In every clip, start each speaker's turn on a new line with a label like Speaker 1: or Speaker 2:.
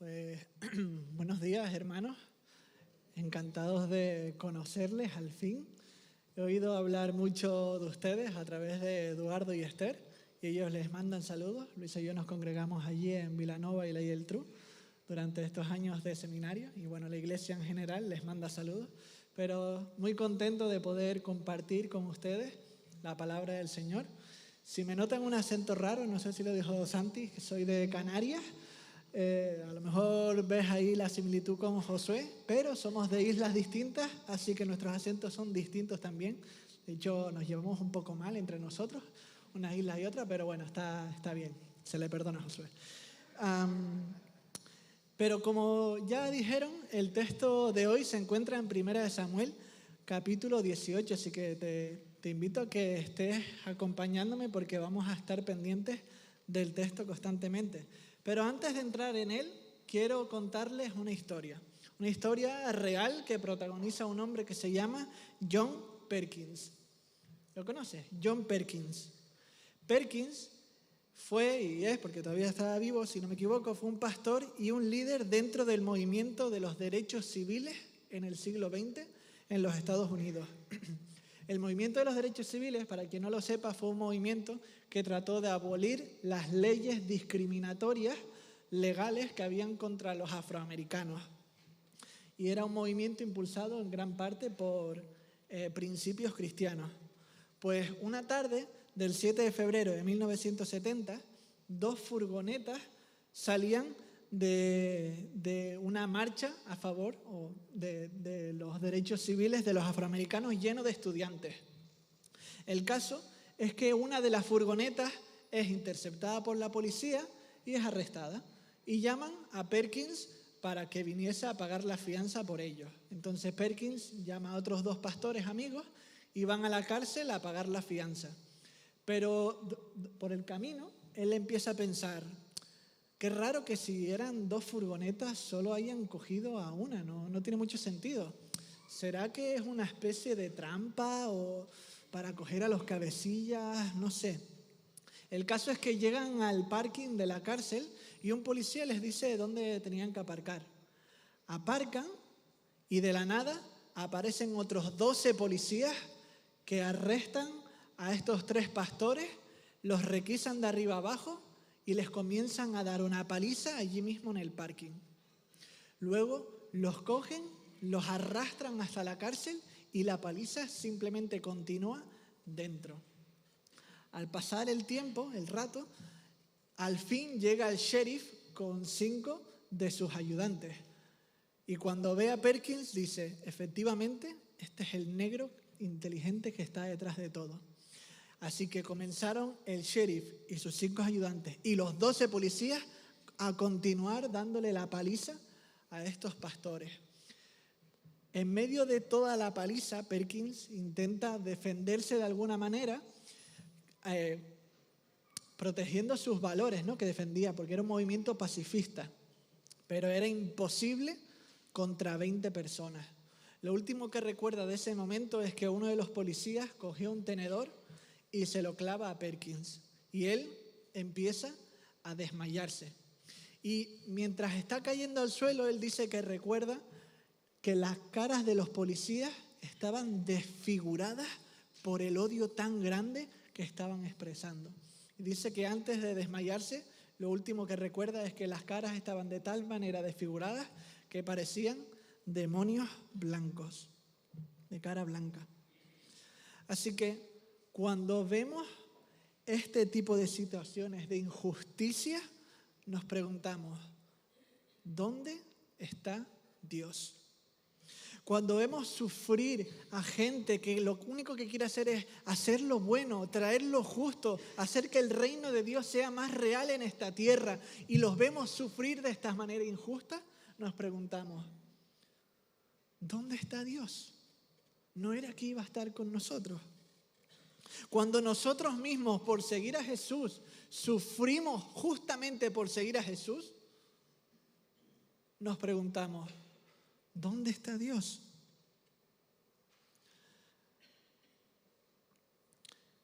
Speaker 1: Pues buenos días, hermanos. Encantados de conocerles al fin. He oído hablar mucho de ustedes a través de Eduardo y Esther y ellos les mandan saludos. Luis y yo nos congregamos allí en Vilanova y la Geltrú durante estos años de seminario y bueno, la iglesia en general les manda saludos. Pero muy contento de poder compartir con ustedes la palabra del Señor. Si me notan un acento raro, no sé si lo dijo Santi, que soy de Canarias. A lo mejor ves ahí la similitud con Josué, pero somos de islas distintas, así que nuestros acentos son distintos también. De hecho, nos llevamos un poco mal entre nosotros, una isla y otra, pero bueno, está bien, se le perdona a Josué. Pero como ya dijeron, el texto de hoy se encuentra en 1 Samuel, capítulo 18, así que te invito a que estés acompañándome porque vamos a estar pendientes del texto constantemente. Pero antes de entrar en él, quiero contarles una historia real que protagoniza un hombre que se llama John Perkins. ¿Lo conoces? John Perkins. Perkins fue y es, porque todavía está vivo, si no me equivoco, fue un pastor y un líder dentro del movimiento de los derechos civiles en el siglo XX en los Estados Unidos. El movimiento de los derechos civiles, para quien no lo sepa, fue un movimiento que trató de abolir las leyes discriminatorias legales que habían contra los afroamericanos. Y era un movimiento impulsado en gran parte por principios cristianos. Pues una tarde del 7 de febrero de 1970, 2 furgonetas salían de una marcha a favor de los derechos civiles de los afroamericanos lleno de estudiantes. El caso es que una de las furgonetas es interceptada por la policía y es arrestada. Y llaman a Perkins para que viniese a pagar la fianza por ellos. Entonces Perkins llama a otros 2 pastores amigos y van a la cárcel a pagar la fianza. Pero por el camino él empieza a pensar: qué raro que si eran 2 furgonetas solo hayan cogido a una, no tiene mucho sentido. ¿Será que es una especie de trampa o para coger a los cabecillas? No sé. El caso es que llegan al parking de la cárcel y un policía les dice dónde tenían que aparcar. Aparcan y de la nada aparecen otros 12 policías que arrestan a estos 3 pastores, los requisan de arriba abajo y les comienzan a dar una paliza allí mismo en el parking. Luego los cogen, los arrastran hasta la cárcel y la paliza simplemente continúa dentro. Al pasar el tiempo, el rato, al fin llega el sheriff con 5 de sus ayudantes. Y cuando ve a Perkins dice: efectivamente, este es el negro inteligente que está detrás de todo. Así que comenzaron el sheriff y sus 5 ayudantes y los 12 policías a continuar dándole la paliza a estos pastores. En medio de toda la paliza, Perkins intenta defenderse de alguna manera, protegiendo sus valores, ¿no?, que defendía, porque era un movimiento pacifista. Pero era imposible contra 20 personas. Lo último que recuerda de ese momento es que uno de los policías cogió un tenedor y se lo clava a Perkins. Y él empieza a desmayarse. Y mientras está cayendo al suelo, él dice que recuerda que las caras de los policías estaban desfiguradas por el odio tan grande que estaban expresando. Y dice que antes de desmayarse, lo último que recuerda es que las caras estaban de tal manera desfiguradas que parecían demonios blancos, de cara blanca. Así que cuando vemos este tipo de situaciones de injusticia, nos preguntamos: ¿dónde está Dios? Cuando vemos sufrir a gente que lo único que quiere hacer es hacer lo bueno, traer lo justo, hacer que el reino de Dios sea más real en esta tierra, y los vemos sufrir de esta manera injusta, nos preguntamos: ¿dónde está Dios? ¿No era que iba a estar con nosotros? Cuando nosotros mismos, por seguir a Jesús, sufrimos justamente por seguir a Jesús, nos preguntamos: ¿dónde está Dios?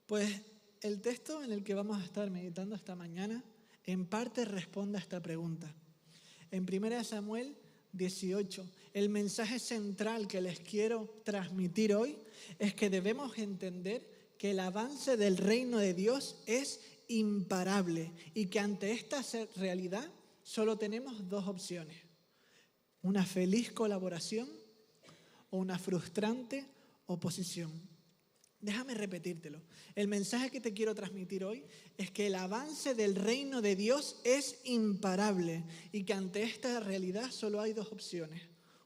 Speaker 1: Pues el texto en el que vamos a estar meditando esta mañana en parte responde a esta pregunta. en 1 Samuel 18. El mensaje central que les quiero transmitir hoy es que debemos entender que el avance del reino de Dios es imparable y que ante esta realidad solo tenemos dos opciones: una feliz colaboración o una frustrante oposición. Déjame repetírtelo. El mensaje que te quiero transmitir hoy es que el avance del reino de Dios es imparable y que ante esta realidad solo hay dos opciones: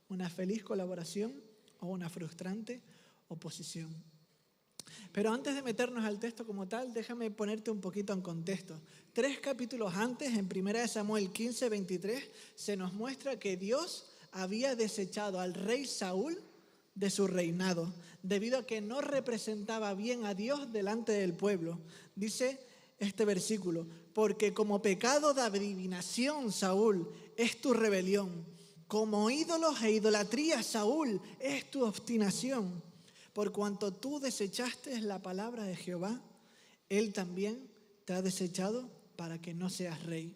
Speaker 1: una feliz colaboración o una frustrante oposición. Pero antes de meternos al texto como tal, déjame ponerte un poquito en contexto. 3 capítulos antes, en 1 Samuel 15, 23, se nos muestra que Dios había desechado al rey Saúl de su reinado, debido a que no representaba bien a Dios delante del pueblo. Dice este versículo: porque como pecado de adivinación, Saúl, es tu rebelión, como ídolos e idolatría, Saúl, es tu obstinación. Por cuanto tú desechaste la palabra de Jehová, Él también te ha desechado para que no seas rey.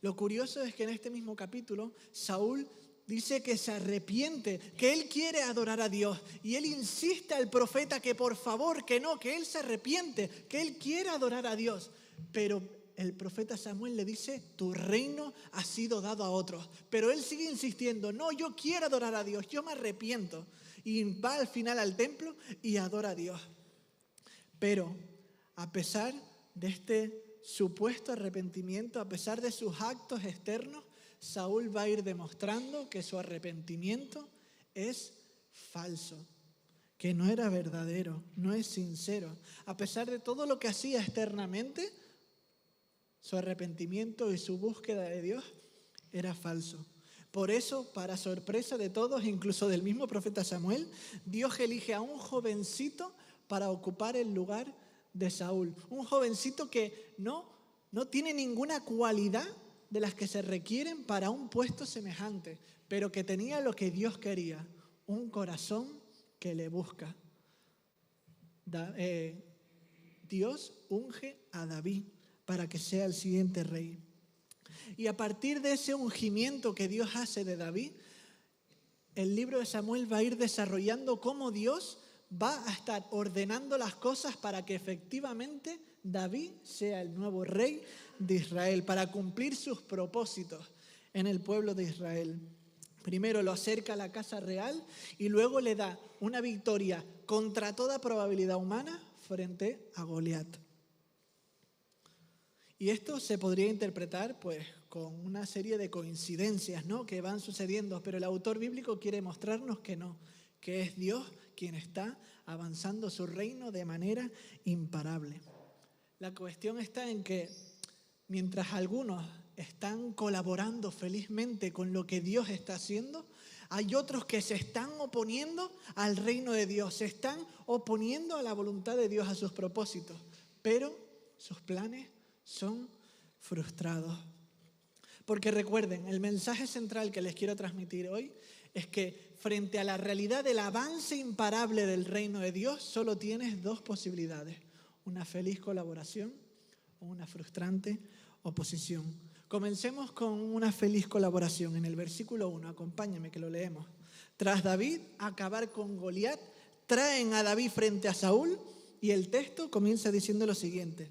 Speaker 1: Lo curioso es que en este mismo capítulo, Saúl dice que se arrepiente, que él quiere adorar a Dios. Y él insiste al profeta que por favor, que no, que él se arrepiente, que él quiere adorar a Dios. Pero el profeta Samuel le dice: tu reino ha sido dado a otros. Pero él sigue insistiendo: no, yo quiero adorar a Dios, yo me arrepiento. Y va al final al templo y adora a Dios. Pero a pesar de este supuesto arrepentimiento, a pesar de sus actos externos, Saúl va a ir demostrando que su arrepentimiento es falso, que no era verdadero, no es sincero. A pesar de todo lo que hacía externamente, su arrepentimiento y su búsqueda de Dios era falso. Por eso, para sorpresa de todos, incluso del mismo profeta Samuel, Dios elige a un jovencito para ocupar el lugar de Saúl. Un jovencito que no tiene ninguna cualidad de las que se requieren para un puesto semejante, pero que tenía lo que Dios quería: un corazón que le busca. Dios unge a David para que sea el siguiente rey. Y a partir de ese ungimiento que Dios hace de David, el libro de Samuel va a ir desarrollando cómo Dios va a estar ordenando las cosas para que efectivamente David sea el nuevo rey de Israel, para cumplir sus propósitos en el pueblo de Israel. Primero lo acerca a la casa real y luego le da una victoria contra toda probabilidad humana frente a Goliat. Y esto se podría interpretar pues con una serie de coincidencias, ¿no?, que van sucediendo, pero el autor bíblico quiere mostrarnos que no, que es Dios quien está avanzando su reino de manera imparable. La cuestión está en que mientras algunos están colaborando felizmente con lo que Dios está haciendo, hay otros que se están oponiendo al reino de Dios, se están oponiendo a la voluntad de Dios, a sus propósitos, pero sus planes son frustrados. Porque recuerden, el mensaje central que les quiero transmitir hoy es que frente a la realidad del avance imparable del reino de Dios, solo tienes dos posibilidades: una feliz colaboración o una frustrante oposición. Comencemos con una feliz colaboración. En el versículo 1, acompáñame que lo leemos. Tras David acabar con Goliat, traen a David frente a Saúl y el texto comienza diciendo lo siguiente: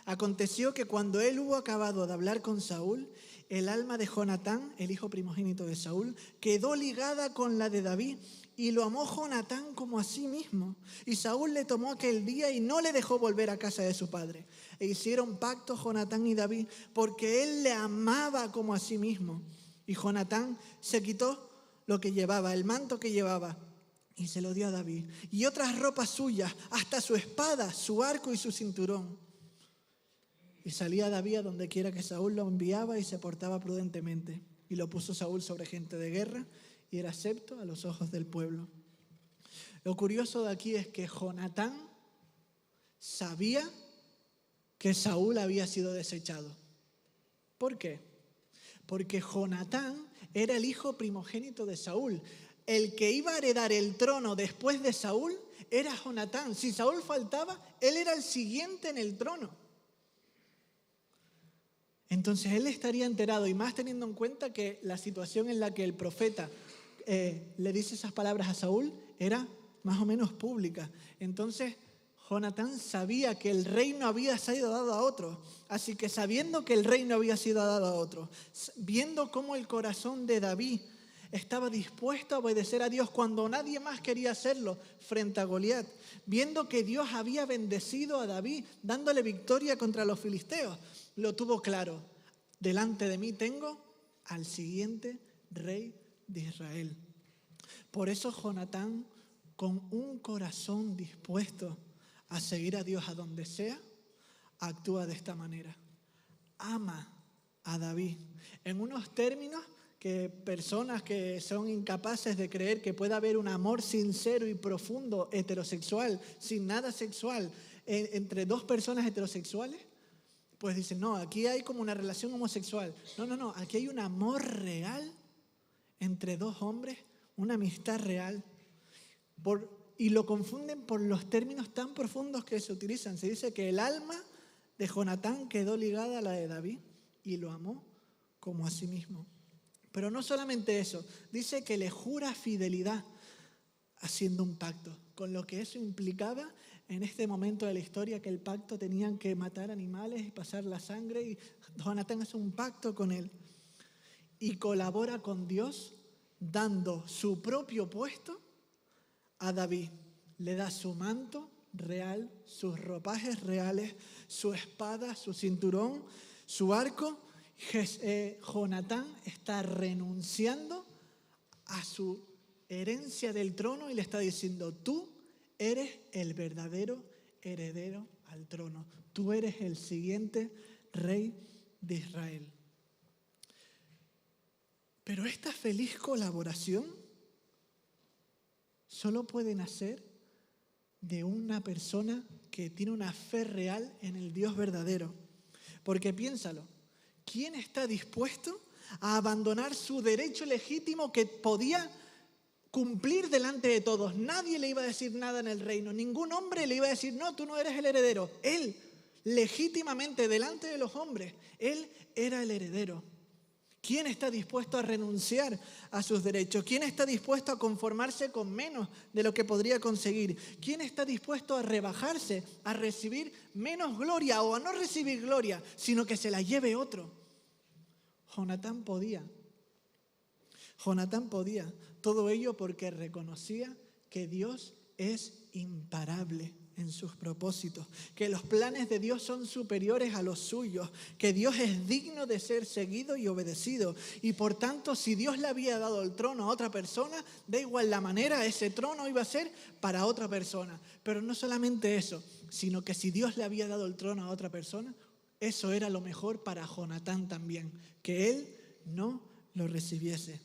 Speaker 1: aconteció que cuando él hubo acabado de hablar con Saúl, el alma de Jonatán, el hijo primogénito de Saúl, quedó ligada con la de David, y lo amó Jonatán como a sí mismo. Y Saúl le tomó aquel día y no le dejó volver a casa de su padre. E hicieron pacto Jonatán y David, porque él le amaba como a sí mismo. Y Jonatán se quitó lo que llevaba, el manto que llevaba, y se lo dio a David. Y otras ropas suyas, hasta su espada, su arco y su cinturón. Y salía David a donde quiera que Saúl lo enviaba y se portaba prudentemente. Y lo puso Saúl sobre gente de guerra y era acepto a los ojos del pueblo. Lo curioso de aquí es que Jonatán sabía que Saúl había sido desechado. ¿Por qué? Porque Jonatán era el hijo primogénito de Saúl. El que iba a heredar el trono después de Saúl era Jonatán. Si Saúl faltaba, él era el siguiente en el trono. Entonces él estaría enterado, y más teniendo en cuenta que la situación en la que el profeta le dice esas palabras a Saúl era más o menos pública. Entonces Jonatán sabía que el reino había sido dado a otro. Así que sabiendo que el reino había sido dado a otro, viendo cómo el corazón de David estaba dispuesto a obedecer a Dios cuando nadie más quería hacerlo frente a Goliat, viendo que Dios había bendecido a David dándole victoria contra los filisteos, lo tuvo claro. Delante de mí tengo al siguiente rey de Israel. Por eso Jonatán, con un corazón dispuesto a seguir a Dios a donde sea, actúa de esta manera. Ama a David en unos términos que personas que son incapaces de creer que pueda haber un amor sincero y profundo heterosexual, sin nada sexual, entre dos personas heterosexuales, pues dicen, no, aquí hay como una relación homosexual. No, aquí hay un amor real entre dos hombres, una amistad real. Y lo confunden por los términos tan profundos que se utilizan. Se dice que el alma de Jonatán quedó ligada a la de David y lo amó como a sí mismo. Pero no solamente eso, dice que le jura fidelidad haciendo un pacto, con lo que eso implicaba en este momento de la historia, que el pacto tenían que matar animales y pasar la sangre, y Jonatán hace un pacto con él y colabora con Dios dando su propio puesto a David. Le da su manto real, sus ropajes reales, su espada, su cinturón, su arco. Jonatán está renunciando a su herencia del trono y le está diciendo, tú eres el verdadero heredero al trono. Tú eres el siguiente rey de Israel. Pero esta feliz colaboración solo puede nacer de una persona que tiene una fe real en el Dios verdadero. Porque piénsalo, ¿quién está dispuesto a abandonar su derecho legítimo que podía cumplir delante de todos? Nadie le iba a decir nada en el reino, ningún hombre le iba a decir, no, tú no eres el heredero. Él, legítimamente, delante de los hombres, él era el heredero. ¿Quién está dispuesto a renunciar a sus derechos? ¿Quién está dispuesto a conformarse con menos de lo que podría conseguir? ¿Quién está dispuesto a rebajarse, a recibir menos gloria o a no recibir gloria, sino que se la lleve otro? Jonatán podía. Todo ello porque reconocía que Dios es imparable en sus propósitos, que los planes de Dios son superiores a los suyos, que Dios es digno de ser seguido y obedecido. Y por tanto, si Dios le había dado el trono a otra persona, da igual la manera, ese trono iba a ser para otra persona. Pero no solamente eso, sino que si Dios le había dado el trono a otra persona, eso era lo mejor para Jonatán también, que él no lo recibiese.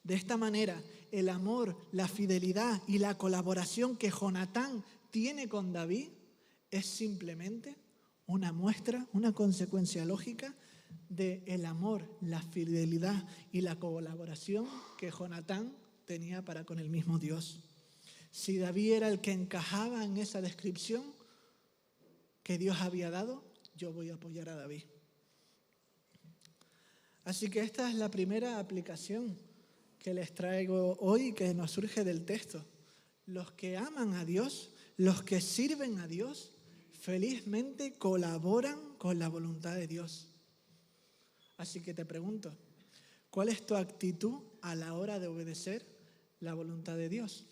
Speaker 1: De esta manera, el amor, la fidelidad y la colaboración que Jonatán tiene con David es simplemente una muestra, una consecuencia lógica del amor, la fidelidad y la colaboración que Jonatán tenía para con el mismo Dios. Si David era el que encajaba en esa descripción que Dios había dado, yo voy a apoyar a David. Así que esta es la primera aplicación que les traigo hoy, que nos surge del texto. Los que aman a Dios, los que sirven a Dios, felizmente colaboran con la voluntad de Dios. Así que te pregunto, ¿cuál es tu actitud a la hora de obedecer la voluntad de Dios?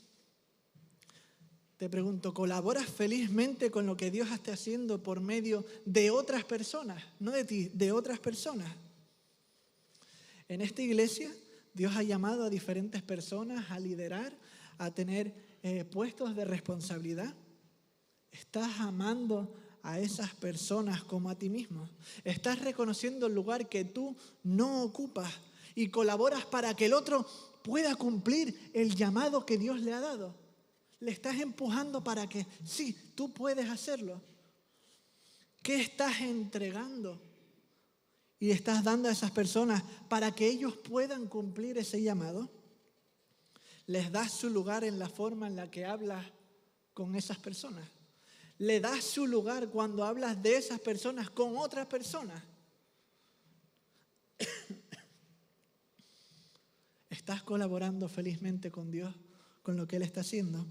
Speaker 1: Te pregunto, ¿colaboras felizmente con lo que Dios está haciendo por medio de otras personas? No de ti, de otras personas. En esta iglesia, Dios ha llamado a diferentes personas a liderar, a tener puestos de responsabilidad. ¿Estás amando a esas personas como a ti mismo? ¿Estás reconociendo el lugar que tú no ocupas y colaboras para que el otro pueda cumplir el llamado que Dios le ha dado? ¿Le estás empujando para que sí, tú puedes hacerlo? ¿Qué estás entregando y estás dando a esas personas para que ellos puedan cumplir ese llamado? ¿Les das su lugar en la forma en la que hablas con esas personas? ¿Le das su lugar cuando hablas de esas personas con otras personas? ¿Estás colaborando felizmente con Dios, con lo que Él está haciendo?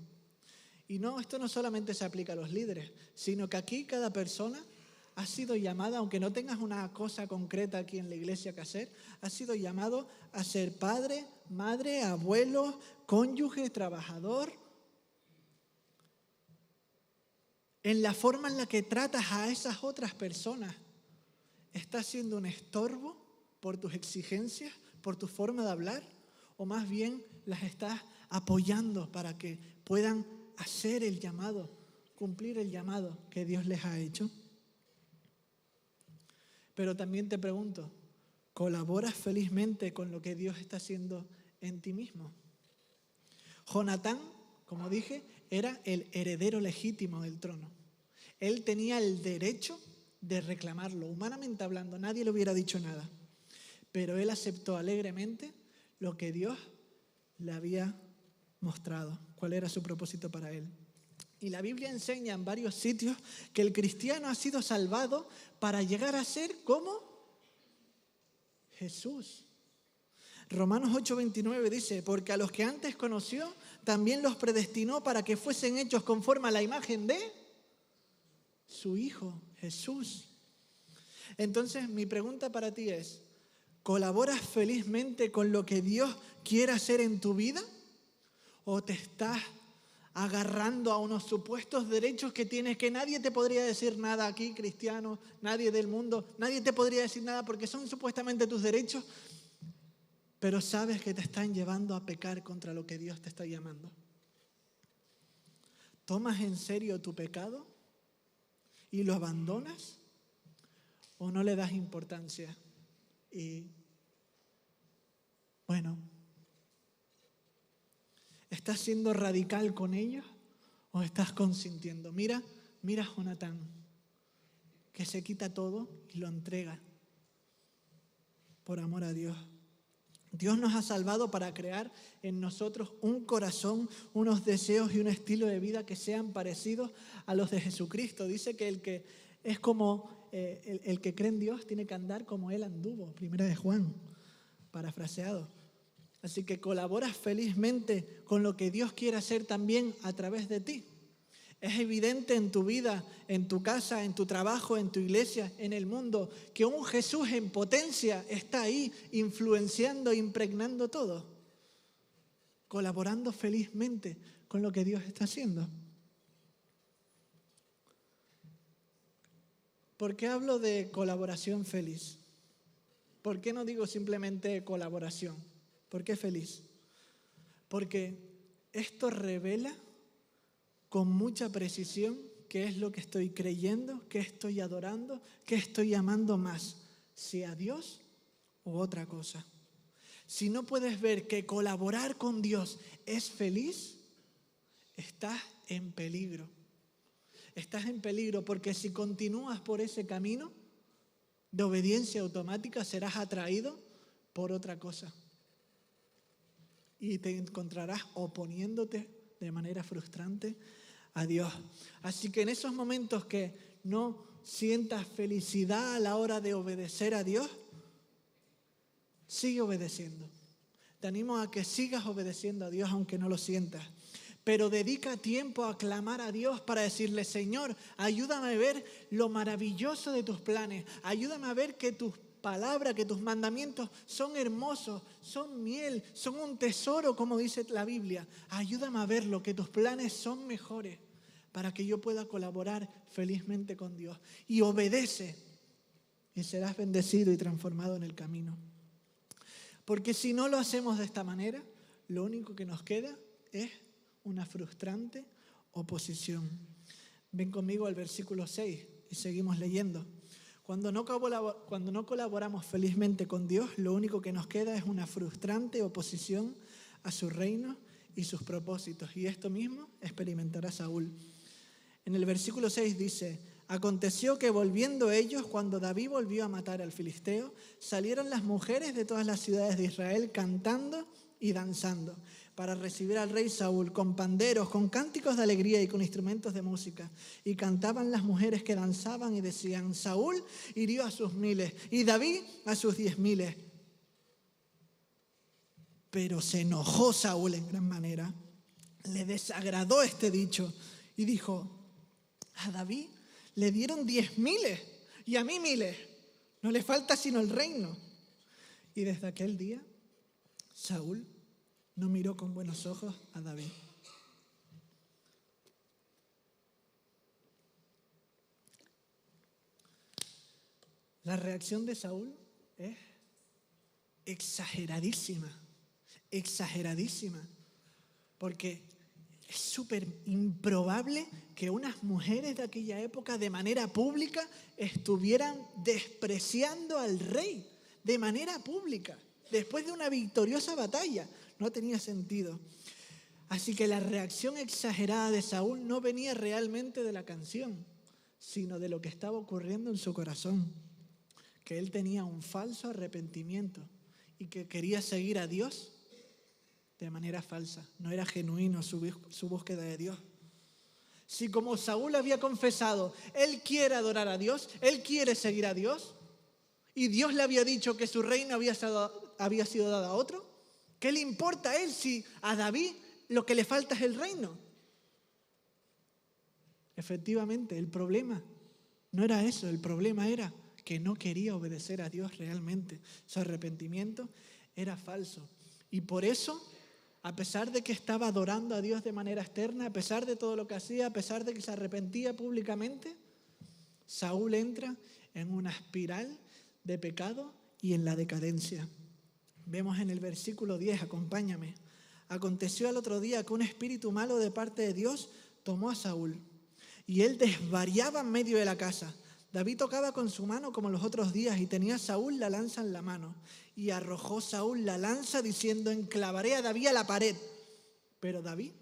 Speaker 1: Y no, esto no solamente se aplica a los líderes, sino que aquí cada persona ha sido llamada, aunque no tengas una cosa concreta aquí en la iglesia que hacer, ha sido llamado a ser padre, madre, abuelo, cónyuge, trabajador. En la forma en la que tratas a esas otras personas, ¿estás siendo un estorbo por tus exigencias, por tu forma de hablar? ¿O más bien las estás apoyando para que puedan hacer el llamado, cumplir el llamado que Dios les ha hecho? Pero también te pregunto, ¿colaboras felizmente con lo que Dios está haciendo en ti mismo? Jonatán, como dije, era el heredero legítimo del trono. Él tenía el derecho de reclamarlo. Humanamente hablando, nadie le hubiera dicho nada. Pero él aceptó alegremente lo que Dios le había mostrado, cuál era su propósito para él. Y la Biblia enseña en varios sitios que el cristiano ha sido salvado para llegar a ser como Jesús. Romanos 8:29 dice, porque a los que antes conoció, también los predestinó para que fuesen hechos conforme a la imagen de su Hijo, Jesús. Entonces, mi pregunta para ti es, ¿colaboras felizmente con lo que Dios quiere hacer en tu vida? ¿O te estás agarrando a unos supuestos derechos que tienes, que nadie te podría decir nada aquí, cristiano, nadie del mundo, nadie te podría decir nada porque son supuestamente tus derechos, pero sabes que te están llevando a pecar contra lo que Dios te está llamando? ¿Tomas en serio tu pecado y lo abandonas o no le das importancia? Y bueno, ¿estás siendo radical con ellos o estás consintiendo? Mira a Jonatán, que se quita todo y lo entrega por amor a Dios. Dios nos ha salvado para crear en nosotros un corazón, unos deseos y un estilo de vida que sean parecidos a los de Jesucristo. Dice que el que es como el que cree en Dios tiene que andar como Él anduvo. Primera de Juan, parafraseado. Así que colaboras felizmente con lo que Dios quiere hacer también a través de ti. Es evidente en tu vida, en tu casa, en tu trabajo, en tu iglesia, en el mundo, que un Jesús en potencia está ahí influenciando, impregnando todo. Colaborando felizmente con lo que Dios está haciendo. ¿Por qué hablo de colaboración feliz? ¿Por qué no digo simplemente colaboración? ¿Por qué feliz? Porque esto revela con mucha precisión qué es lo que estoy creyendo, qué estoy adorando, qué estoy amando más, si a Dios u otra cosa. Si no puedes ver que colaborar con Dios es feliz, estás en peligro. Estás en peligro porque si continúas por ese camino de obediencia automática, serás atraído por otra cosa. Y te encontrarás oponiéndote de manera frustrante a Dios. Así que en esos momentos que no sientas felicidad a la hora de obedecer a Dios, sigue obedeciendo. Te animo a que sigas obedeciendo a Dios aunque no lo sientas. Pero dedica tiempo a clamar a Dios para decirle, Señor, ayúdame a ver lo maravilloso de tus planes. Ayúdame a ver que tus palabra, que tus mandamientos son hermosos, son miel, son un tesoro, como dice la Biblia. Ayúdame a verlo, que tus planes son mejores para que yo pueda colaborar felizmente con Dios. Y obedece y serás bendecido y transformado en el camino. Porque si no lo hacemos de esta manera, lo único que nos queda es una frustrante oposición. Ven conmigo al versículo 6 y seguimos leyendo. Cuando no colaboramos felizmente con Dios, lo único que nos queda es una frustrante oposición a su reino y sus propósitos. Y esto mismo experimentará Saúl. En el versículo 6 dice, aconteció que volviendo ellos, cuando David volvió a matar al filisteo, salieron las mujeres de todas las ciudades de Israel cantando y danzando para recibir al rey Saúl, con panderos, con cánticos de alegría y con instrumentos de música. Y cantaban las mujeres que danzaban y decían, Saúl hirió a sus 1000 y David a sus 10,000. Pero se enojó Saúl en gran manera, le desagradó este dicho y dijo: a David le dieron 10.000 y a mí 1.000, no le falta sino el reino. Y desde aquel día Saúl no miró con buenos ojos a David. La reacción de Saúl es exageradísima, porque es súper improbable que unas mujeres de aquella época de manera pública estuvieran despreciando al rey de manera pública, después de una victoriosa batalla. No tenía sentido. Así que la reacción exagerada de Saúl no venía realmente de la canción, sino de lo que estaba ocurriendo en su corazón, que él tenía un falso arrepentimiento y que quería seguir a Dios de manera falsa. No era genuino su búsqueda de Dios. Si como Saúl había confesado, él quiere adorar a Dios, él quiere seguir a Dios, y Dios le había dicho que su reino había sido dado a otro, ¿qué le importa a él si a David lo que le falta es el reino? Efectivamente, el problema no era eso, el problema era que no quería obedecer a Dios realmente. Su arrepentimiento era falso. Y por eso, a pesar de que estaba adorando a Dios de manera externa, a pesar de todo lo que hacía, a pesar de que se arrepentía públicamente, Saúl entra en una espiral de pecado y en la decadencia. Vemos en el versículo 10, acompáñame. Aconteció al otro día que un espíritu malo de parte de Dios tomó a Saúl, y él desvariaba en medio de la casa. David tocaba con su mano como los otros días, y tenía Saúl la lanza en la mano. Y arrojó Saúl la lanza diciendo: enclavaré a David a la pared. Pero David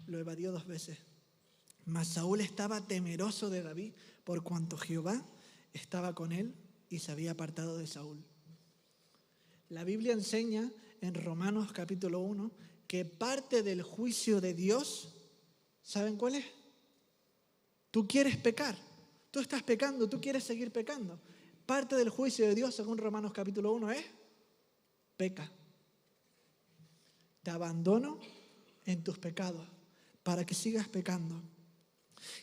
Speaker 1: lo evadió 2 veces. Mas Saúl estaba temeroso de David, por cuanto Jehová estaba con él y se había apartado de Saúl. La Biblia enseña en Romanos capítulo 1 que parte del juicio de Dios, ¿saben cuál es? Tú quieres pecar, tú estás pecando, tú quieres seguir pecando. Parte del juicio de Dios, según Romanos capítulo 1, es: peca. Te abandono en tus pecados para que sigas pecando.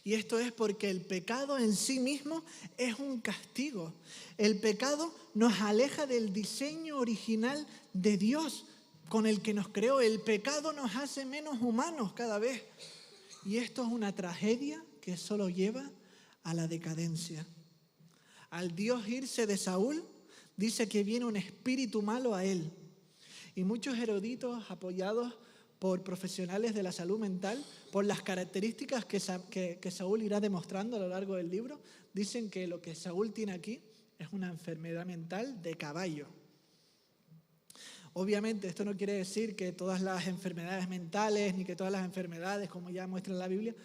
Speaker 1: Y esto es porque el pecado en sí mismo es un castigo. El pecado nos aleja del diseño original de Dios con el que nos creó. El pecado nos hace menos humanos cada vez. Y esto es una tragedia que solo lleva a la decadencia. Al Dios irse de Saúl, dice que viene un espíritu malo a él. Y muchos eruditos, apoyados por profesionales de la salud mental, por las características que Saúl irá demostrando a lo largo del libro, dicen que lo que Saúl tiene aquí es una enfermedad mental de caballo. Obviamente esto no quiere decir que todas las enfermedades mentales, ni que todas las enfermedades, como ya muestra la Biblia,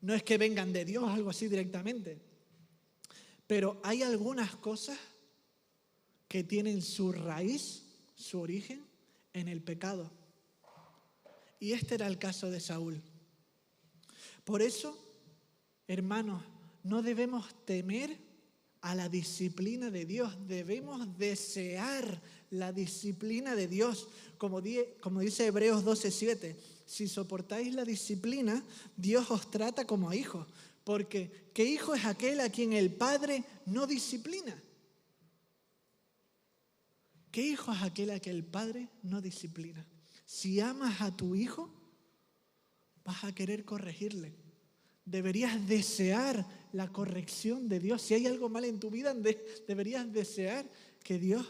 Speaker 1: no es que vengan de Dios, algo así directamente. Pero hay algunas cosas que tienen su raíz, su origen, en el pecado. Y este era el caso de Saúl. Por eso, hermanos, no debemos temer a la disciplina de Dios. Debemos desear la disciplina de Dios. Como dice Hebreos 12:7, si soportáis la disciplina, Dios os trata como a hijos. Porque, ¿qué hijo es aquel a quien el Padre no disciplina? ¿Qué hijo es aquel a quien el Padre no disciplina? Si amas a tu hijo, vas a querer corregirle. Deberías desear la corrección de Dios. Si hay algo mal en tu vida, deberías desear que Dios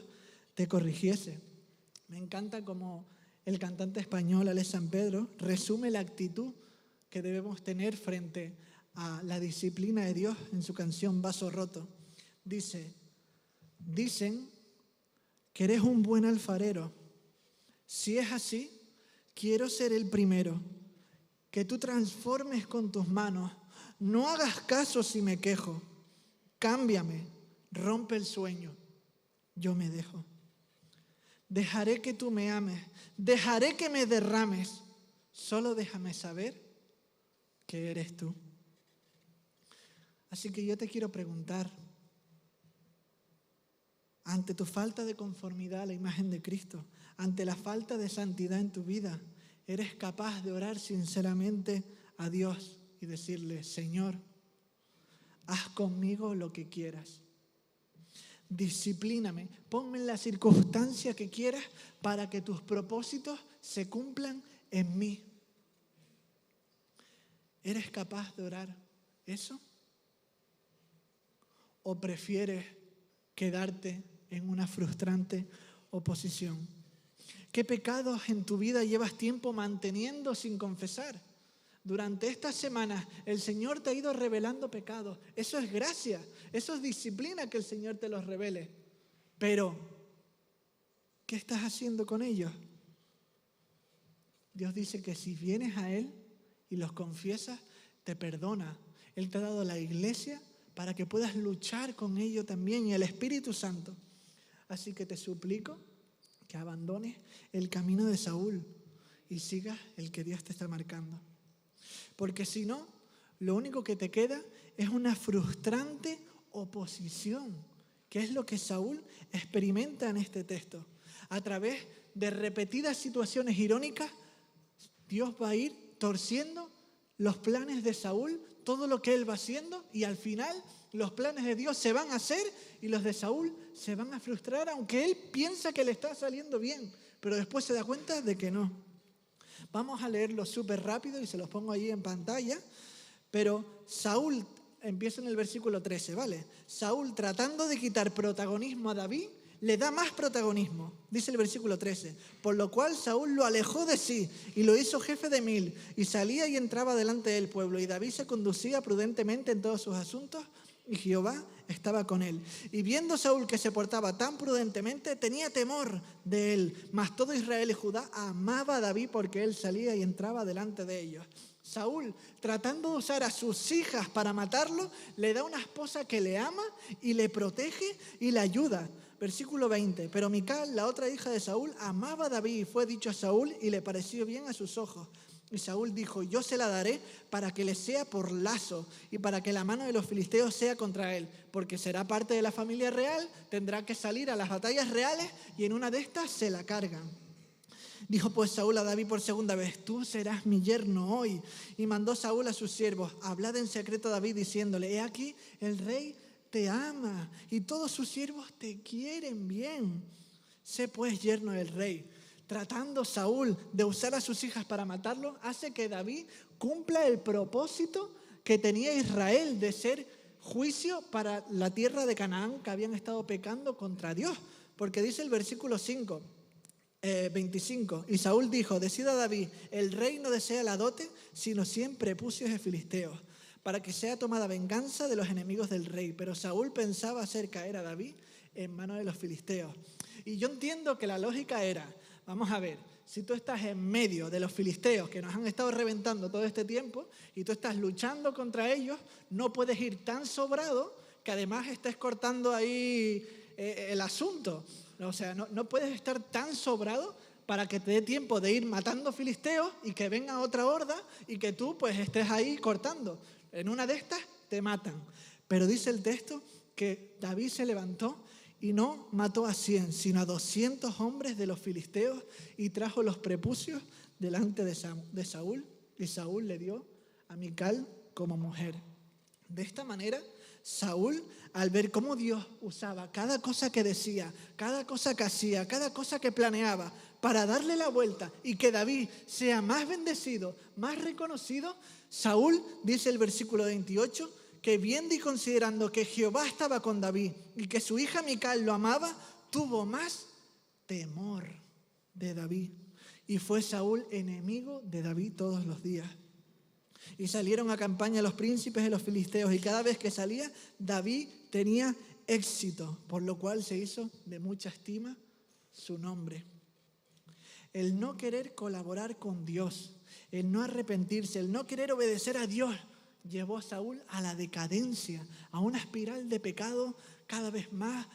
Speaker 1: te corrigiese. Me encanta cómo el cantante español Alex Sampedro resume la actitud que debemos tener frente a la disciplina de Dios en su canción Vaso Roto. Dicen que eres un buen alfarero. Si es así, quiero ser el primero, que tú transformes con tus manos. No hagas caso si me quejo. Cámbiame, rompe el sueño, yo me dejo. Dejaré que tú me ames, dejaré que me derrames. Solo déjame saber que eres tú. Así que yo te quiero preguntar, ante tu falta de conformidad a la imagen de Cristo, ante la falta de santidad en tu vida, eres capaz de orar sinceramente a Dios y decirle: Señor, haz conmigo lo que quieras. Disciplíname, ponme en la circunstancia que quieras para que tus propósitos se cumplan en mí. ¿Eres capaz de orar eso? ¿O prefieres quedarte en una frustrante oposición? ¿Qué pecados en tu vida llevas tiempo manteniendo sin confesar? Durante estas semanas el Señor te ha ido revelando pecados. Eso es gracia, eso es disciplina que el Señor te los revele. Pero, ¿qué estás haciendo con ellos? Dios dice que si vienes a Él y los confiesas, te perdona. Él te ha dado la iglesia para que puedas luchar con ello también, y el Espíritu Santo. Así que te suplico que abandones el camino de Saúl y sigas el que Dios te está marcando. Porque si no, lo único que te queda es una frustrante oposición, que es lo que Saúl experimenta en este texto. A través de repetidas situaciones irónicas, Dios va a ir torciendo los planes de Saúl, todo lo que él va haciendo, y al final los planes de Dios se van a hacer y los de Saúl se van a frustrar, aunque él piensa que le está saliendo bien, pero después se da cuenta de que no. Vamos a leerlo súper rápido y se los pongo ahí en pantalla, pero Saúl, empieza en el versículo 13, ¿vale? Saúl, tratando de quitar protagonismo a David, le da más protagonismo, dice el versículo 13, por lo cual Saúl lo alejó de sí y lo hizo jefe de 1000, y salía y entraba delante del pueblo, y David se conducía prudentemente en todos sus asuntos, y Jehová estaba con él. Y viendo Saúl que se portaba tan prudentemente, tenía temor de él, mas todo Israel y Judá amaba a David porque él salía y entraba delante de ellos. Saúl, tratando de usar a sus hijas para matarlo, le da una esposa que le ama y le protege y le ayuda. Versículo 20, pero Mical, la otra hija de Saúl, amaba a David y fue dicho a Saúl y le pareció bien a sus ojos. Y Saúl dijo: yo se la daré para que le sea por lazo y para que la mano de los filisteos sea contra él, porque será parte de la familia real, tendrá que salir a las batallas reales y en una de estas se la cargan. Dijo pues Saúl a David por segunda vez: tú serás mi yerno hoy. Y mandó Saúl a sus siervos: hablad en secreto a David diciéndole: he aquí, el rey te ama y todos sus siervos te quieren bien. Sé pues yerno del rey. Tratando Saúl de usar a sus hijas para matarlo, hace que David cumpla el propósito que tenía Israel de ser juicio para la tierra de Canaán, que habían estado pecando contra Dios. Porque dice el versículo 25, y Saúl dijo: decida David, el rey no desea la dote, sino 100 prepucios de filisteos, para que sea tomada venganza de los enemigos del rey. Pero Saúl pensaba hacer caer a David en manos de los filisteos. Y yo entiendo que la lógica era: vamos a ver, si tú estás en medio de los filisteos que nos han estado reventando todo este tiempo y tú estás luchando contra ellos, no puedes ir tan sobrado que además estés cortando ahí el asunto. O sea, no puedes estar tan sobrado para que te dé tiempo de ir matando filisteos y que venga otra horda y que tú pues estés ahí cortando. En una de estas te matan. Pero dice el texto que David se levantó y no mató a 100, sino a 200 hombres de los filisteos, y trajo los prepucios delante de Saúl, y Saúl le dio a Mical como mujer. De esta manera, Saúl, al ver cómo Dios usaba cada cosa que decía, cada cosa que hacía, cada cosa que planeaba para darle la vuelta y que David sea más bendecido, más reconocido, Saúl, dice el versículo 28, que viendo y considerando que Jehová estaba con David y que su hija Mical lo amaba, tuvo más temor de David. Y fue Saúl enemigo de David todos los días. Y salieron a campaña los príncipes de los filisteos, y cada vez que salía, David tenía éxito, por lo cual se hizo de mucha estima su nombre. El no querer colaborar con Dios, el no arrepentirse, el no querer obedecer a Dios, llevó a Saúl a la decadencia, a una espiral de pecado cada vez más,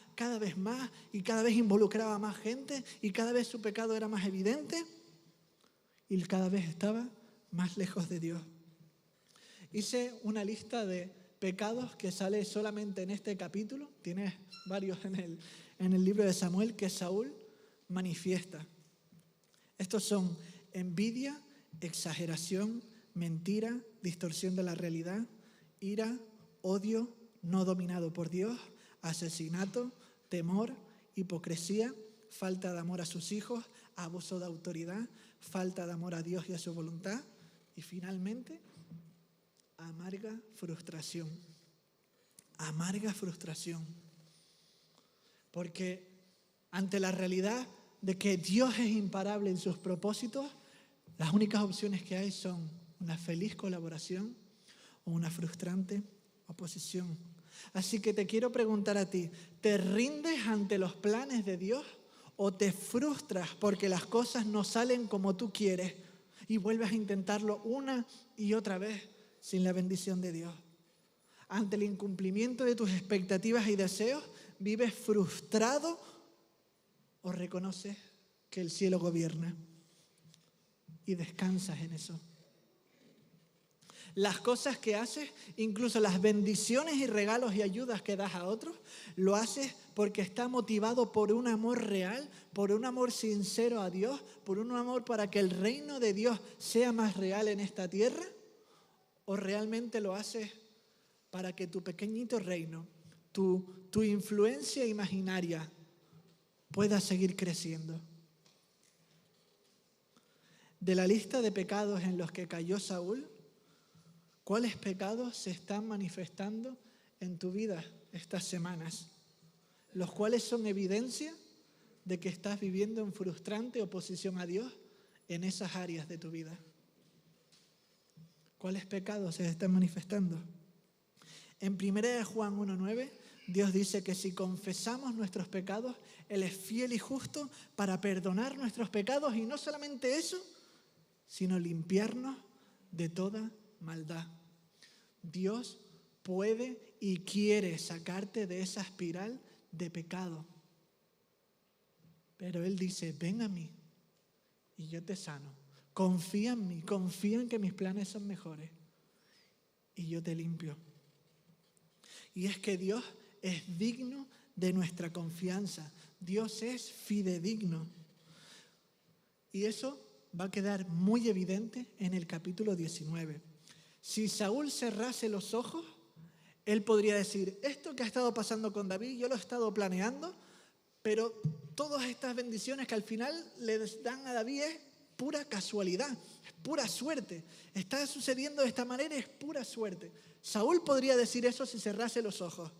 Speaker 1: y cada vez involucraba a más gente, y cada vez su pecado era más evidente, y cada vez estaba más lejos de Dios. Hice una lista de pecados que sale solamente en este capítulo, tienes varios en el libro de Samuel que Saúl manifiesta. Estos son envidia, exageración, mentira, distorsión de la realidad, ira, odio, no dominado por Dios, asesinato, temor, hipocresía, falta de amor a sus hijos, abuso de autoridad, falta de amor a Dios y a su voluntad y finalmente amarga frustración. Amarga frustración. Porque ante la realidad de que Dios es imparable en sus propósitos, las únicas opciones que hay son una feliz colaboración o una frustrante oposición. Así que te quiero preguntar a ti, ¿te rindes ante los planes de Dios o te frustras porque las cosas no salen como tú quieres y vuelves a intentarlo una y otra vez sin la bendición de Dios? Ante el incumplimiento de tus expectativas y deseos, ¿vives frustrado o reconoces que el cielo gobierna y descansas en eso? Las cosas que haces, incluso las bendiciones y regalos y ayudas que das a otros, lo haces porque está motivado por un amor real, por un amor sincero a Dios, por un amor para que el reino de Dios sea más real en esta tierra, o realmente lo haces para que tu pequeñito reino, tu influencia imaginaria pueda seguir creciendo. De la lista de pecados en los que cayó Saúl, ¿cuáles pecados se están manifestando en tu vida estas semanas? Los cuales son evidencia de que estás viviendo en frustrante oposición a Dios en esas áreas de tu vida. ¿Cuáles pecados se están manifestando? En 1 Juan 1:9, Dios dice que si confesamos nuestros pecados, Él es fiel y justo para perdonar nuestros pecados y no solamente eso, sino limpiarnos de toda maldad. Dios puede y quiere sacarte de esa espiral de pecado. Pero Él dice, ven a mí y yo te sano. Confía en mí, confía en que mis planes son mejores y yo te limpio. Y es que Dios es digno de nuestra confianza. Dios es fidedigno. Y eso va a quedar muy evidente en el capítulo 19. Si Saúl cerrase los ojos, él podría decir, esto que ha estado pasando con David, yo lo he estado planeando, pero todas estas bendiciones que al final le dan a David es pura casualidad, es pura suerte. Está sucediendo de esta manera, es pura suerte. Saúl podría decir eso si cerrase los ojos,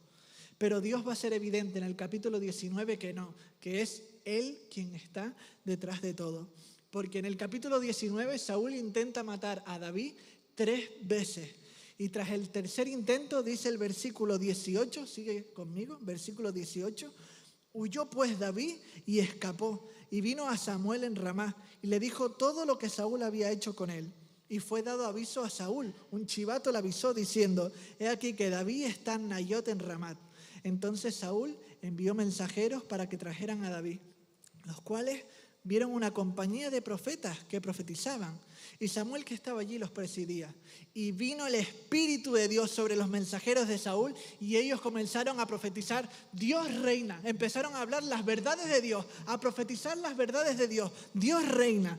Speaker 1: pero Dios va a ser evidente en el capítulo 19 que no, que es Él quien está detrás de todo. Porque en el capítulo 19 Saúl intenta matar a David 3 veces. Y tras el tercer intento, dice el versículo 18, sigue conmigo, versículo 18, huyó pues David y escapó, y vino a Samuel en Ramá, y le dijo todo lo que Saúl había hecho con él. Y fue dado aviso a Saúl, un chivato le avisó diciendo, he aquí que David está en Nayot en Ramat. Entonces Saúl envió mensajeros para que trajeran a David, los cuales vieron una compañía de profetas que profetizaban, y Samuel que estaba allí los presidía. Y vino el Espíritu de Dios sobre los mensajeros de Saúl y ellos comenzaron a profetizar, Dios reina. Empezaron a hablar las verdades de Dios, a profetizar las verdades de Dios. Dios reina.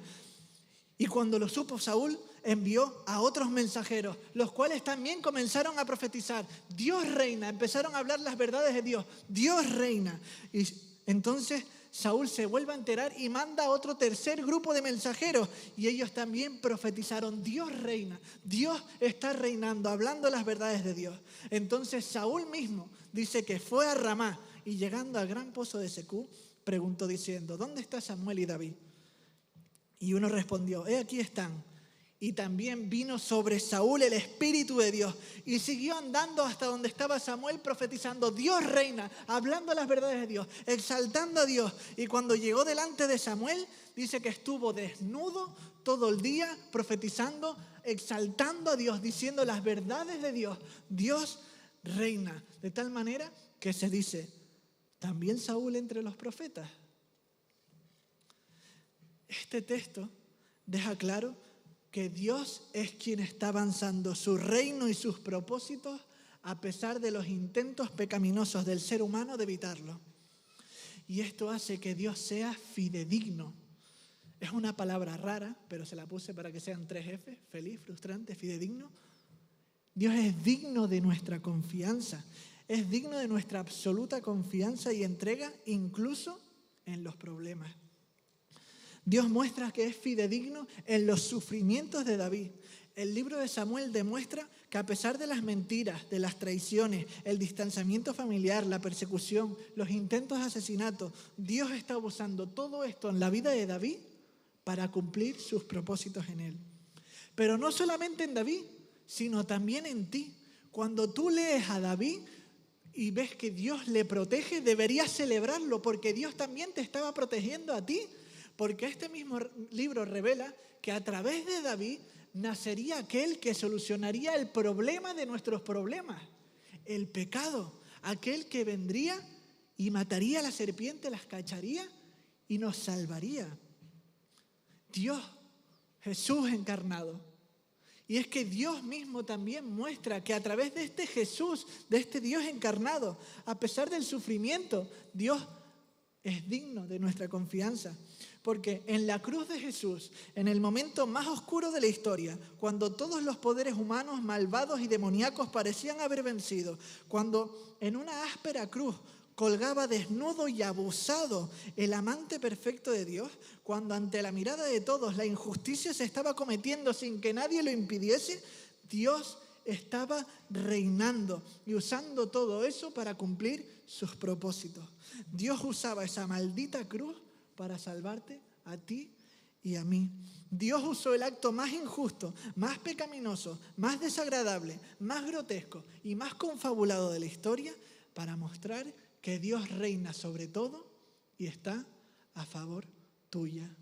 Speaker 1: Y cuando lo supo Saúl, envió a otros mensajeros, los cuales también comenzaron a profetizar, Dios reina. Empezaron a hablar las verdades de Dios, Dios reina. Y entonces Saúl se vuelve a enterar y manda a otro tercer grupo de mensajeros y ellos también profetizaron, Dios reina, Dios está reinando, hablando las verdades de Dios. Entonces Saúl mismo dice que fue a Ramá y llegando al gran pozo de Secú, preguntó diciendo, ¿dónde está Samuel y David? Y uno respondió, aquí están. Y también vino sobre Saúl el Espíritu de Dios y siguió andando hasta donde estaba Samuel profetizando, Dios reina, hablando las verdades de Dios, exaltando a Dios. Y cuando llegó delante de Samuel, dice que estuvo desnudo todo el día profetizando, exaltando a Dios, diciendo las verdades de Dios. Dios reina, de tal manera que se dice, también Saúl entre los profetas. Este texto deja claro que Dios es quien está avanzando su reino y sus propósitos a pesar de los intentos pecaminosos del ser humano de evitarlo. Y esto hace que Dios sea fidedigno. Es una palabra rara, pero se la puse para que sean 3 F, feliz, frustrante, fidedigno. Dios es digno de nuestra confianza, es digno de nuestra absoluta confianza y entrega incluso en los problemas. Dios muestra que es fidedigno en los sufrimientos de David. El libro de Samuel demuestra que a pesar de las mentiras, de las traiciones, el distanciamiento familiar, la persecución, los intentos de asesinato, Dios está usando todo esto en la vida de David para cumplir sus propósitos en él. Pero no solamente en David, sino también en ti. Cuando tú lees a David y ves que Dios le protege, deberías celebrarlo porque Dios también te estaba protegiendo a ti. Porque este mismo libro revela que a través de David nacería aquel que solucionaría el problema de nuestros problemas, el pecado, aquel que vendría y mataría a la serpiente, las cacharía y nos salvaría. Dios, Jesús encarnado. Y es que Dios mismo también muestra que a través de este Jesús, de este Dios encarnado, a pesar del sufrimiento, Dios es digno de nuestra confianza. Porque en la cruz de Jesús, en el momento más oscuro de la historia, cuando todos los poderes humanos, malvados y demoníacos parecían haber vencido, cuando en una áspera cruz colgaba desnudo y abusado el amante perfecto de Dios, cuando ante la mirada de todos la injusticia se estaba cometiendo sin que nadie lo impidiese, Dios estaba reinando y usando todo eso para cumplir sus propósitos. Dios usaba esa maldita cruz para salvarte a ti y a mí. Dios usó el acto más injusto, más pecaminoso, más desagradable, más grotesco y más confabulado de la historia para mostrar que Dios reina sobre todo y está a favor tuya.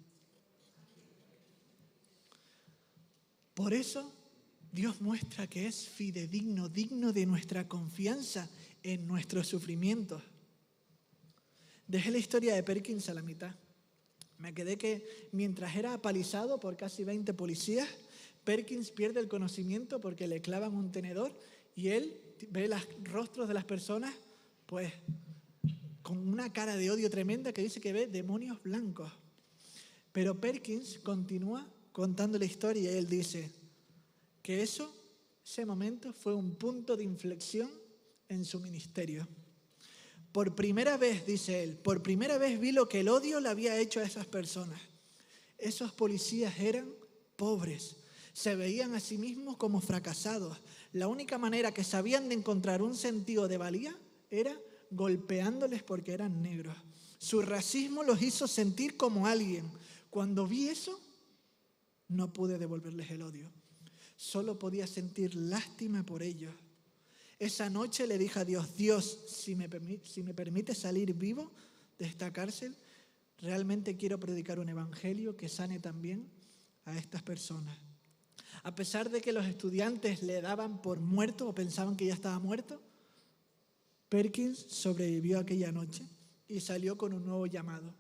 Speaker 1: Por eso Dios muestra que es fidedigno, digno de nuestra confianza en nuestros sufrimientos. Dejé la historia de Perkins a la mitad. Me quedé que mientras era apalizado por casi 20 policías, Perkins pierde el conocimiento porque le clavan un tenedor y él ve los rostros de las personas pues con una cara de odio tremenda que dice que ve demonios blancos. Pero Perkins continúa contando la historia y él dice que ese momento fue un punto de inflexión en su ministerio. Por primera vez, dice él, por primera vez vi lo que el odio le había hecho a esas personas. Esos policías eran pobres, se veían a sí mismos como fracasados. La única manera que sabían de encontrar un sentido de valía era golpeándoles porque eran negros. Su racismo los hizo sentir como alguien. Cuando vi eso, no pude devolverles el odio. Solo podía sentir lástima por ellos. Esa noche le dije a Dios, Dios, si me permite salir vivo de esta cárcel, realmente quiero predicar un evangelio que sane también a estas personas. A pesar de que los estudiantes le daban por muerto o pensaban que ya estaba muerto, Perkins sobrevivió aquella noche y salió con un nuevo llamado.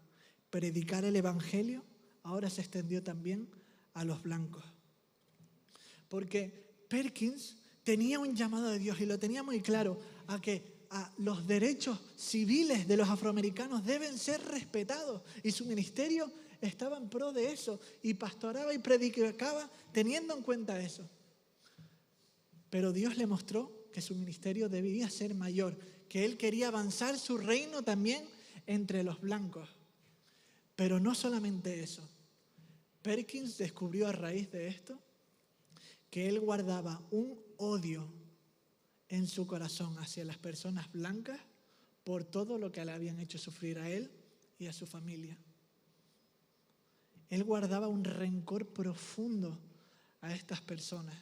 Speaker 1: Predicar el evangelio ahora se extendió también a los blancos. Porque Perkins tenía un llamado de Dios y lo tenía muy claro, a que los derechos civiles de los afroamericanos deben ser respetados. Y su ministerio estaba en pro de eso y pastoraba y predicaba teniendo en cuenta eso. Pero Dios le mostró que su ministerio debía ser mayor, que él quería avanzar su reino también entre los blancos. Pero no solamente eso. Perkins descubrió a raíz de esto que él guardaba un odio en su corazón hacia las personas blancas por todo lo que le habían hecho sufrir a él y a su familia. Él guardaba un rencor profundo a estas personas.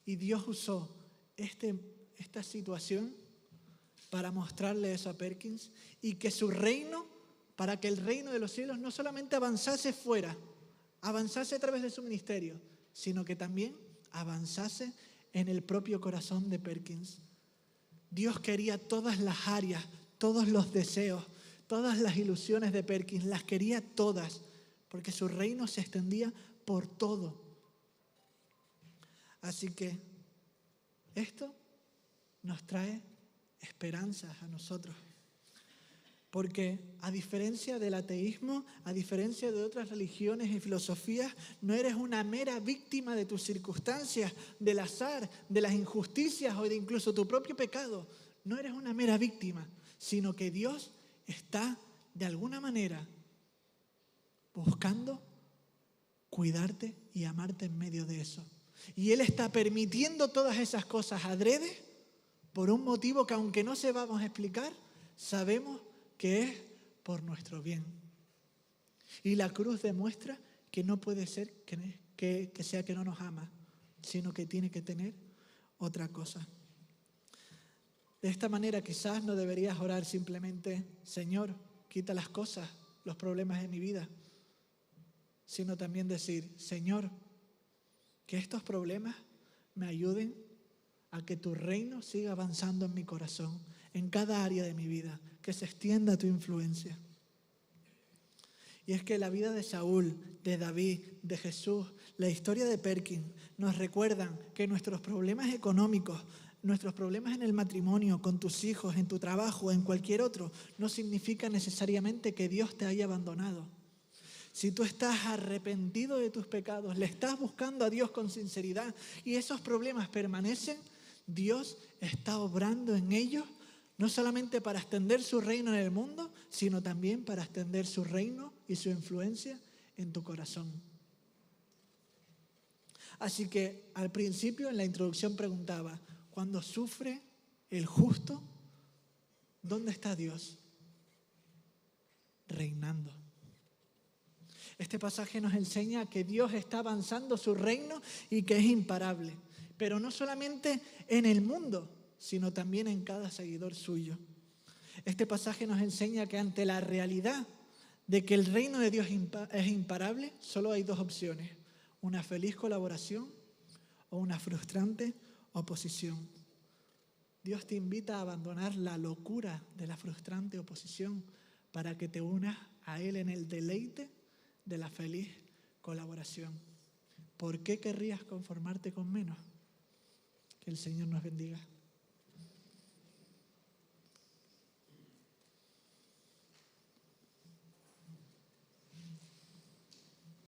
Speaker 1: Y Dios usó esta situación para mostrarle eso a Perkins y que su reino, para que el reino de los cielos no solamente avanzase fuera, avanzase a través de su ministerio, sino que también avanzase en el propio corazón de Perkins. Dios quería todas las áreas, todos los deseos, todas las ilusiones de Perkins, las quería todas, porque su reino se extendía por todo. Así que esto nos trae esperanzas a nosotros, Porque a diferencia del ateísmo, a diferencia de otras religiones y filosofías, no eres una mera víctima de tus circunstancias, del azar, de las injusticias o de incluso tu propio pecado. No eres una mera víctima, sino que Dios está de alguna manera buscando cuidarte y amarte en medio de eso. Y Él está permitiendo todas esas cosas adrede por un motivo que, aunque no sepamos explicar, sabemos que es por nuestro bien. Y la cruz demuestra que no puede ser que sea que no nos ama, sino que tiene que tener otra cosa. De esta manera quizás no deberías orar simplemente, Señor, quita las cosas, los problemas de mi vida, sino también decir, Señor, que estos problemas me ayuden a que tu reino siga avanzando en mi corazón, en cada área de mi vida, que se extienda tu influencia. Y es que la vida de Saúl, de David, de Jesús, la historia de Perkins, nos recuerdan que nuestros problemas económicos, nuestros problemas en el matrimonio, con tus hijos, en tu trabajo, en cualquier otro, no significa necesariamente que Dios te haya abandonado. Si tú estás arrepentido de tus pecados, le estás buscando a Dios con sinceridad y esos problemas permanecen, Dios está obrando en ellos, no solamente para extender su reino en el mundo, sino también para extender su reino y su influencia en tu corazón. Así que al principio, en la introducción, preguntaba, cuando sufre el justo, ¿dónde está Dios? Reinando. Este pasaje nos enseña que Dios está avanzando su reino y que es imparable. Pero no solamente en el mundo, sino también en cada seguidor suyo. Este pasaje nos enseña que ante la realidad de que el reino de Dios es imparable, solo hay dos opciones: una feliz colaboración o una frustrante oposición. Dios te invita a abandonar la locura de la frustrante oposición para que te unas a Él en el deleite de la feliz colaboración. ¿Por qué querrías conformarte con menos? Que el Señor nos bendiga.